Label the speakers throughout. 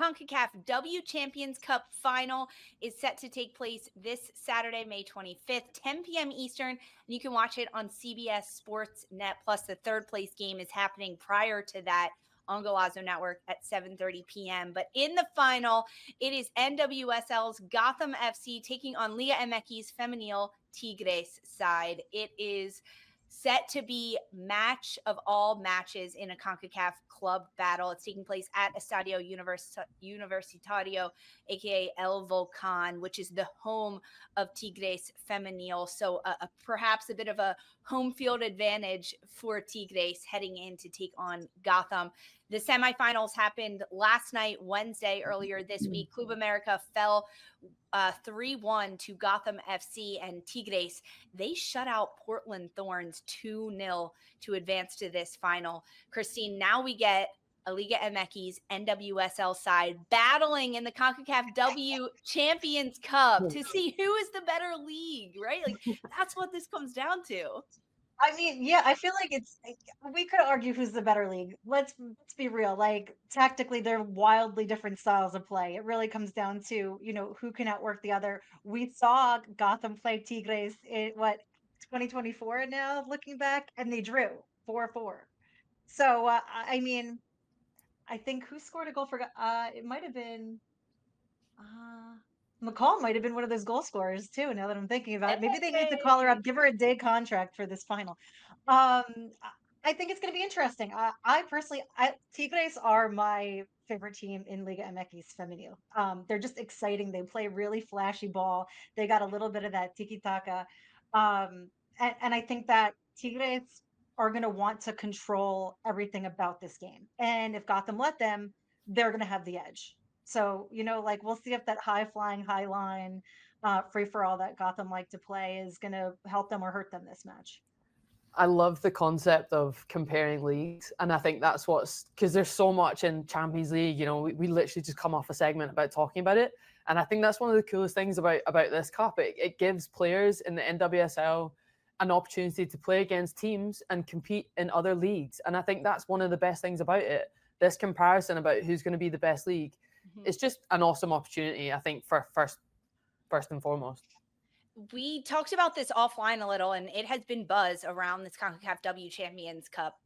Speaker 1: CONCACAF W Champions Cup final is set to take place this Saturday, May 25th, 10 p.m. Eastern. And you can watch it on CBS Sports Net. Plus, the third place game is happening prior to that on Golazo Network at 7:30 p.m. But in the final, it is NWSL's Gotham FC taking on Liga MX's Femenil Tigres side. It is set to be match of all matches in a CONCACAF club battle. It's taking place at Estadio Universitario, aka El Volcan, which is the home of Tigres Femenil. So perhaps a bit of a home field advantage for Tigres heading in to take on Gotham. The semifinals happened last night, Wednesday, earlier this week. Club America fell 3-1 to Gotham FC, and Tigres, they shut out Portland Thorns 2-0 to advance to this final. Christine, now we get a Liga MX's NWSL side battling in the CONCACAF W Champions Cup to see who is the better league, right? Like, that's what this comes down to.
Speaker 2: I mean, yeah, I feel like we could argue who's the better league. Let's be real. Like, tactically, they're wildly different styles of play. It really comes down to, who can outwork the other. We saw Gotham play Tigres in 2024 now, looking back, and they drew 4-4. So, I mean, I think who scored a goal for, it might have been, McCall might have been one of those goal scorers too, now that I'm thinking about it. Maybe they need to call her up, give her a day contract for this final. I think it's going to be interesting. I personally, Tigres are my favorite team in Liga MX Femenil. They're just exciting. They play really flashy ball. They got a little bit of that tiki-taka. And I think that Tigres are going to want to control everything about this game. And if Gotham let them, they're going to have the edge. So, we'll see if that high flying, high line, free for all that Gotham like to play is going to help them or hurt them this match.
Speaker 3: I love the concept of comparing leagues. And I think that's because there's so much in Champions League, we literally just come off a segment about talking about it. And I think that's one of the coolest things about this cup. It gives players in the NWSL an opportunity to play against teams and compete in other leagues. And I think that's one of the best things about it. This comparison about who's going to be the best league. It's just an awesome opportunity, I think, for first and foremost.
Speaker 1: We talked about this offline a little, and it has been buzz around this CONCACAF W Champions Cup.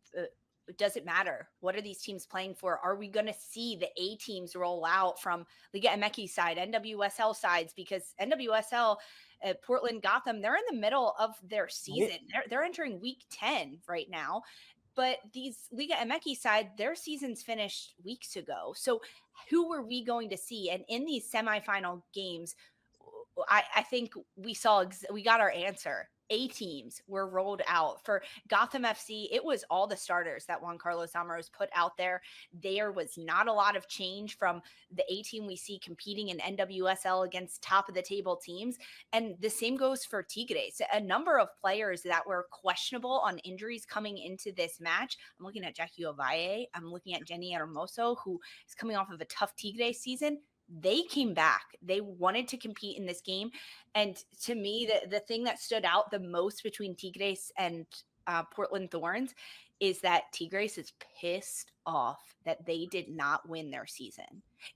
Speaker 1: Does it matter? What are these teams playing for? Are we going to see the A teams roll out from Liga MX side, NWSL sides? Because NWSL, Portland, Gotham, they're in the middle of their season. They're entering week 10 right now. But these Liga MX side, their season's finished weeks ago. So who were we going to see? And in these semifinal games, I think we got our answer. A teams were rolled out. For Gotham FC, it was all the starters that Juan Carlos Amorós put out there. There was not a lot of change from the A team we see competing in NWSL against top of the table teams. And the same goes for Tigres. A number of players that were questionable on injuries coming into this match. I'm looking at Jackie Ovalle. I'm looking at Jenny Hermoso, who is coming off of a tough Tigres season. They came back. They wanted to compete in this game. And to me, the thing that stood out the most between Tigres and Portland Thorns is that Tigres is pissed off that they did not win their season.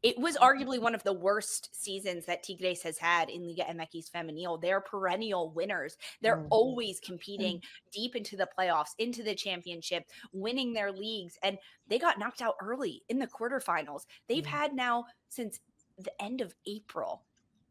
Speaker 1: It was arguably one of the worst seasons that Tigres has had in Liga MX Femenil. They're perennial winners. They're always competing deep into the playoffs, into the championship, winning their leagues. And they got knocked out early in the quarterfinals. They've had now since the end of April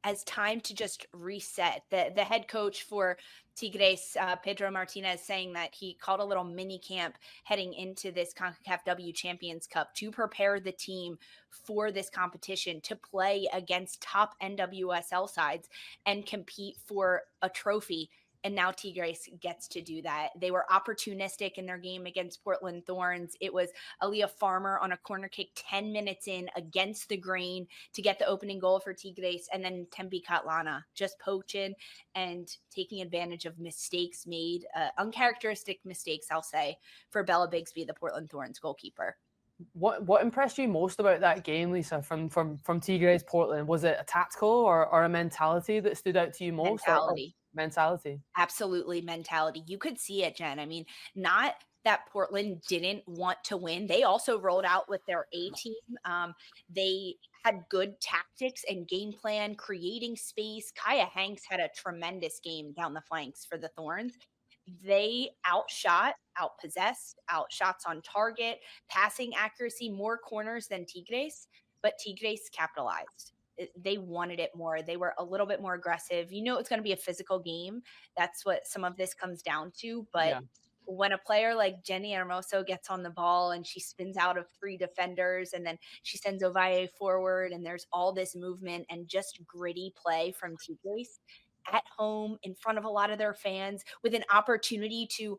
Speaker 1: as time to just reset. The head coach for Tigres, Pedro Martinez, saying that he called a little mini camp heading into this CONCACAF W Champions Cup to prepare the team for this competition, to play against top NWSL sides and compete for a trophy. And now Tigres gets to do that. They were opportunistic in their game against Portland Thorns. It was Aaliyah Farmer on a corner kick 10 minutes in against the grain to get the opening goal for Tigres. And then Tembi Catlana just poaching and taking advantage of mistakes made, uncharacteristic mistakes, I'll say, for Bella Bigsby, the Portland Thorns goalkeeper.
Speaker 3: What impressed you most about that game, Lisa, from Tigres Portland? Was it a tactical or a mentality that stood out to you most? Mentality.
Speaker 1: Absolutely, mentality. You could see it, Jen. I mean, not that Portland didn't want to win. They also rolled out with their A team. They had good tactics and game plan, creating space. Kaya Hanks had a tremendous game down the flanks for the Thorns. They outpossessed, outshots on target, passing accuracy, more corners than Tigres, but Tigres capitalized. They wanted it more. They were a little bit more aggressive. You know, it's going to be a physical game. That's what some of this comes down to. But
Speaker 3: Yeah.
Speaker 1: when a player like Jenny Hermoso gets on the ball and she spins out of 3 defenders and then she sends Ovalle forward and there's all this movement and just gritty play from Tigres at home in front of a lot of their fans with an opportunity to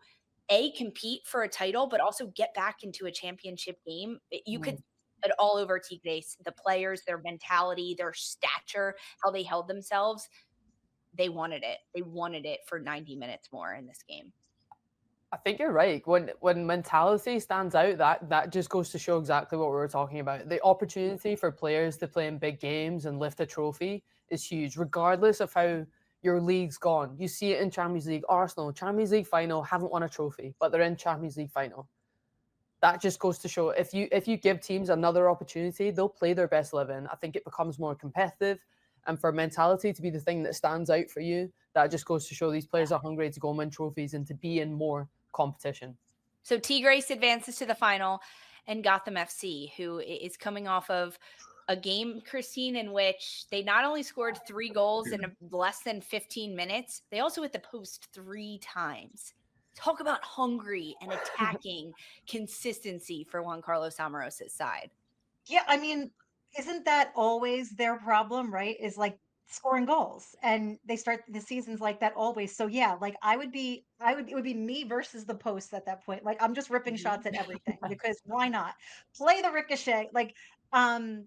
Speaker 1: compete for a title, but also get back into a championship game. You could it all over Tigres, the players, their mentality, their stature, how they held themselves. They wanted it. They wanted it for 90 minutes more in this game.
Speaker 3: I think you're right. When mentality stands out, that just goes to show exactly what we were talking about. The opportunity for players to play in big games and lift a trophy is huge, regardless of how your league's gone. You see it in Champions League. Arsenal, Champions League final, haven't won a trophy, but they're in Champions League final. That just goes to show if you give teams another opportunity, they'll play their best 11. I think it becomes more competitive. And for mentality to be the thing that stands out for you, that just goes to show these players are hungry to go and win trophies and to be in more competition.
Speaker 1: So Tigres advances to the final, and Gotham FC, who is coming off of a game, Christine, in which they not only scored 3 goals in less than 15 minutes, they also hit the post 3 times. Talk about hungry and attacking consistency for Juan Carlos Amoros's side.
Speaker 2: Yeah, I mean, isn't that always their problem, right? Is like scoring goals. And they start the seasons like that always. So yeah, like it would be me versus the post at that point. Like I'm just ripping shots at everything because why not? Play the ricochet. Like um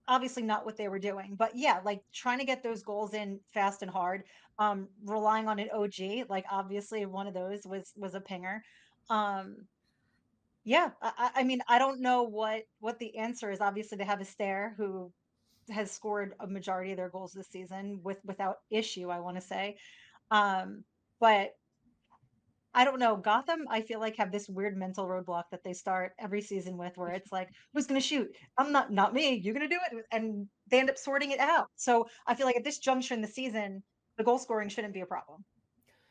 Speaker 2: obviously not what they were doing, but yeah, like trying to get those goals in fast and hard. Relying on an OG, like obviously one of those was a pinger. Um yeah, I mean, I don't know what the answer is. Obviously, they have Astaire, who has scored a majority of their goals this season without issue, I want to say. But I don't know. Gotham, I feel like have this weird mental roadblock that they start every season with, where it's like, who's going to shoot? I'm not me. You're going to do it, and they end up sorting it out. So I feel like at this juncture in the season, the goal scoring shouldn't be a problem.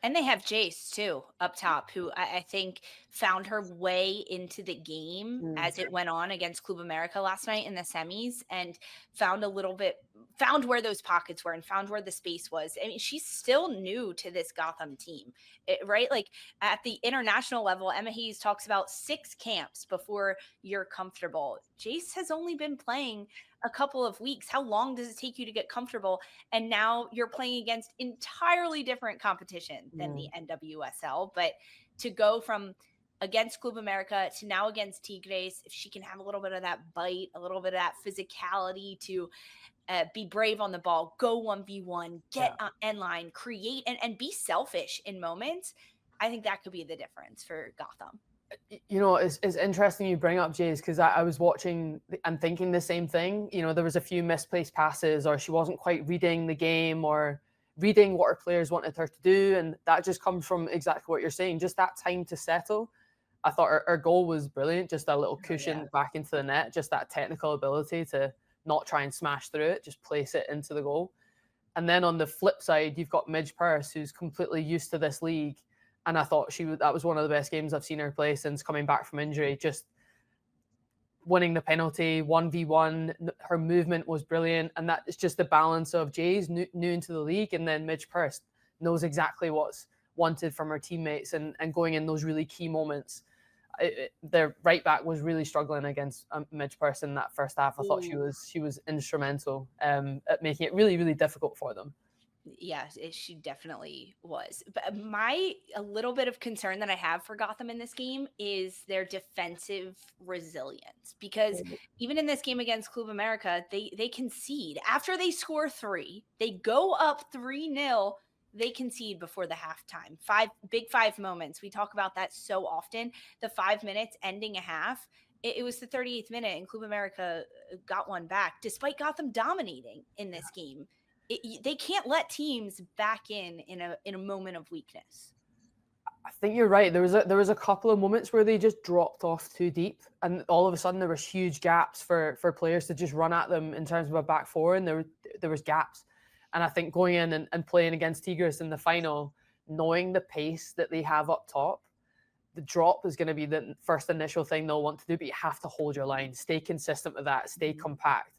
Speaker 1: And they have Geyse too up top, who I think found her way into the game as it went on against Club America last night in the semis, and found where those pockets were and found where the space was. I mean, she's still new to this Gotham team, right? Like at the international level, Emma Hayes talks about 6 camps before you're comfortable. Geyse has only been playing a couple of weeks. How long does it take you to get comfortable? And now you're playing against entirely different competition than the NWSL. But to go from against Club America to now against Tigres, if she can have a little bit of that bite, a little bit of that physicality to be brave on the ball, go 1v1, get end line, create, and be selfish in moments, I think that could be the difference for Gotham.
Speaker 3: You know, it's interesting you bring up Geyse, because I was watching and thinking the same thing. You know, there was a few misplaced passes, or she wasn't quite reading the game or reading what her players wanted her to do. And that just comes from exactly what you're saying, just that time to settle. I thought her goal was brilliant, just a little cushion back into the net, just that technical ability to not try and smash through it, just place it into the goal. And then on the flip side, you've got Midge Purse, who's completely used to this league. And I thought that was one of the best games I've seen her play since coming back from injury. Just winning the penalty, 1v1, her movement was brilliant. And that is just the balance of Geyse, new into the league, and then Midge Purse knows exactly what's wanted from her teammates and going in those really key moments. Their right back was really struggling against Midge Purse in that first half. I thought she was instrumental at making it really, really difficult for them.
Speaker 1: Yeah, she definitely was. But a little bit of concern that I have for Gotham in this game is their defensive resilience, because even in this game against Club America, they concede after they score 3, they go up 3-0. They concede before the halftime. 5 moments. We talk about that so often. The 5 minutes ending a half. It was the 38th minute, and Club America got one back, despite Gotham dominating in this game. They can't let teams back in a moment of weakness.
Speaker 3: I think you're right. There was a couple of moments where they just dropped off too deep, and all of a sudden there was huge gaps for players to just run at them in terms of a back four, and there was gaps. And I think going in and playing against Tigres in the final, knowing the pace that they have up top, the drop is going to be the first initial thing they'll want to do, but you have to hold your line, stay consistent with that, stay compact.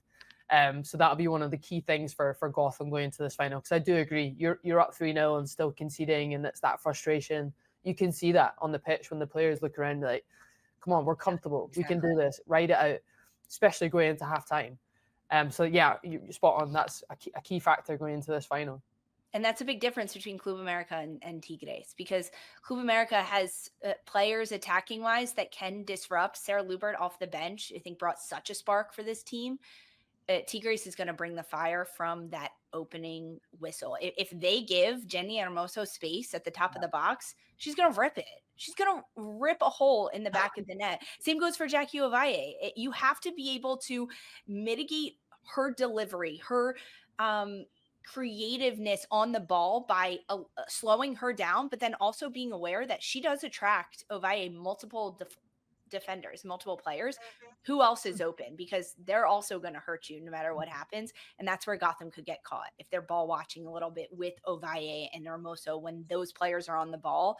Speaker 3: So that'll be one of the key things for Gotham going into this final. Because I do agree, you're up 3-0 and still conceding, and it's that frustration. You can see that on the pitch when the players look around like, come on, we're comfortable. We can do this. Ride it out, especially going into halftime. So yeah, you're spot on. That's a key factor going into this final.
Speaker 1: And that's a big difference between Club America and Tigres, because Club America has players attacking wise that can disrupt. Sarah Lubert off the bench, I think, brought such a spark for this team. Tigres is going to bring the fire from that opening whistle. If they give Jenny Hermoso space at the top of the box, she's going to rip it. She's going to rip a hole in the back of the net. Same goes for Jackie Ovalle. You have to be able to mitigate her delivery, her creativeness on the ball by slowing her down, but then also being aware that she does attract Ovalle multiple defenders, multiple players. Who else is open? Because they're also going to hurt you no matter what happens. And that's where Gotham could get caught if they're ball watching a little bit with Ovalle and Hermoso. When those players are on the ball,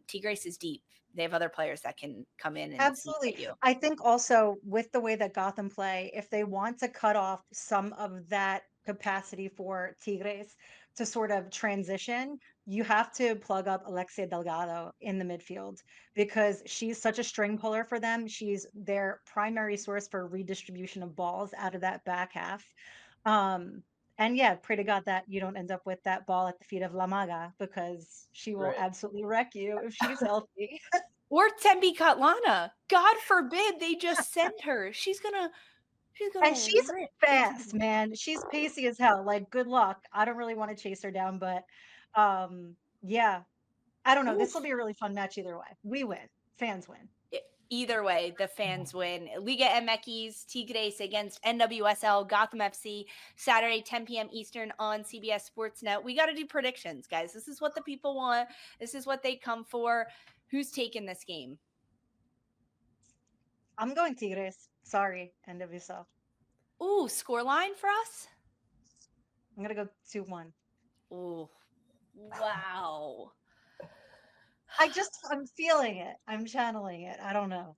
Speaker 1: Tigres is deep. They have other players that can come in and
Speaker 2: Absolutely.
Speaker 1: you.
Speaker 2: I think also with the way that Gotham play, if they want to cut off some of that capacity for Tigres to sort of transition, you have to plug up Alexia Delgado in the midfield, because she's such a string puller for them. She's their primary source for redistribution of balls out of that back half. And yeah, pray to God that you don't end up with that ball at the feet of La Maga, because she will absolutely wreck you if she's healthy.
Speaker 1: Or Tembi Katlana. God forbid they just send her. She's gonna
Speaker 2: And she's fast, man. She's pacey as hell. Like, good luck. I don't really want to chase her down, but yeah. I don't know. This will be a really fun match either way. We win. Fans win.
Speaker 1: Either way, the fans win. Liga MX, Tigres against NWSL, Gotham FC, Saturday, 10 p.m. Eastern on CBS Sports Net. We got to do predictions, guys. This is what the people want. This is what they come for. Who's taking this game?
Speaker 2: I'm going Tigres. Sorry, NWSL.
Speaker 1: Ooh, scoreline for us?
Speaker 2: I'm going to go 2-1.
Speaker 1: Ooh, wow.
Speaker 2: I'm feeling it. I'm channeling it. I don't know.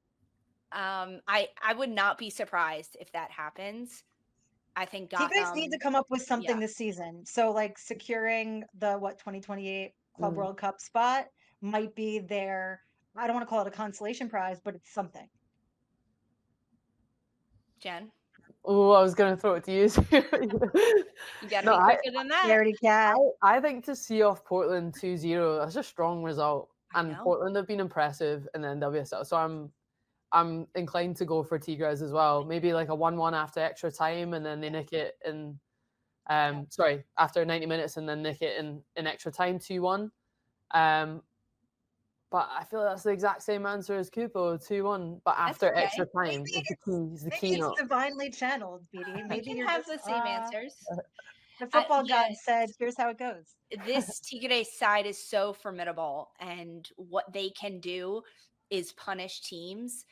Speaker 1: I would not be surprised if that happens. I think
Speaker 2: Tigres need to come up with something this season. So like securing the 2028 Club World Cup spot might be their, I don't want to call it a consolation prize, but it's something.
Speaker 1: Jen?
Speaker 3: Oh, I was going to throw it to you.
Speaker 1: You got to be quicker than that.
Speaker 3: I think to see off Portland 2-0, that's a strong result. And Portland have been impressive in the NWSL. So I'm inclined to go for Tigres as well. Maybe like a 1-1 after extra time, and then they nick it in after 90 minutes and then nick it in extra time, 2-1. But I feel that's the exact same answer as Cupo, 2-1, but after extra time is the key.
Speaker 2: It's divinely channeled, Beattie. Maybe you
Speaker 1: have the same answers.
Speaker 2: The football god said, here's how it goes.
Speaker 1: This Tigres side is so formidable, and what they can do is punish teams.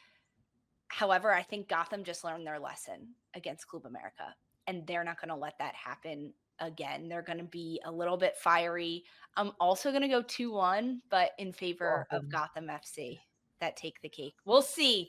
Speaker 1: However, I think Gotham just learned their lesson against Club America, and they're not going to let that happen again. They're going to be a little bit fiery. I'm also going to go 2-1, but in favor of Gotham FC that take the cake. We'll see.